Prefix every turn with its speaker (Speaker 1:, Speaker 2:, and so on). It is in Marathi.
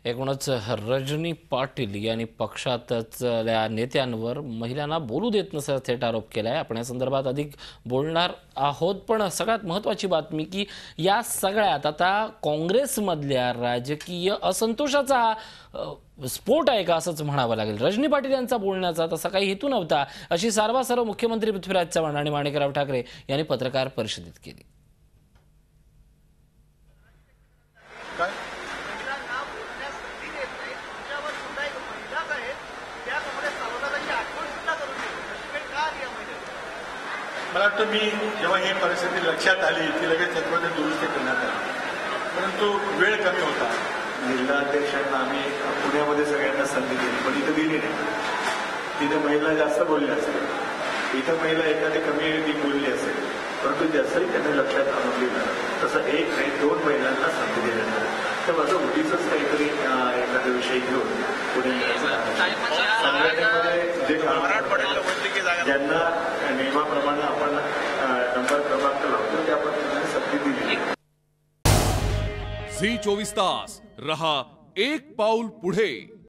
Speaker 1: एकूणच रजनी पाटील यांनी पक्षातल्या नेत्यांवर महिलांना बोलू देत नसल्याचा थेट आरोप केलाय। आपण या संदर्भात अधिक बोलणार आहोत, पण सगळ्यात महत्त्वाची बातमी की या सगळ्यात आता काँग्रेसमधल्या राजकीय असंतोषाचा स्फोट आहे का असंच म्हणावं लागेल। रजनी पाटील यांचा बोलण्याचा तसा काही हेतू नव्हता अशी सारवासारव मुख्यमंत्री पृथ्वीराज चव्हाण आणि माणिकराव ठाकरे यांनी पत्रकार परिषदेत केली।
Speaker 2: मला वाटतं मी जेव्हा ही परिस्थिती लक्षात आली की लगेच त्याच्यामध्ये दुरुस्ती करण्यात आली, परंतु वेळ कमी होता। जिल्हाध्यक्षांना आम्ही पुण्यामध्ये सगळ्यांना संधी दिली, पण इथं दिली नाही। तिथे महिला जास्त बोलल्या असेल, इथं महिला एखादी कमी बोलली असेल, परंतु ज्याचंही त्यांनी लक्षात आणून दिलं तसं एक नाही 2 महिलांना संधी देण्यात आली। तर माझं उगीचच काहीतरी एखादा विषय घेऊन पुढे संघटनेमध्ये जे ज्यांना नियमाप्रमाणे आपण नंबर क्रमांक लावतो त्या पद्धतीने संधी दिली।
Speaker 3: झी 24 तास रहा एक पाऊल पुढे।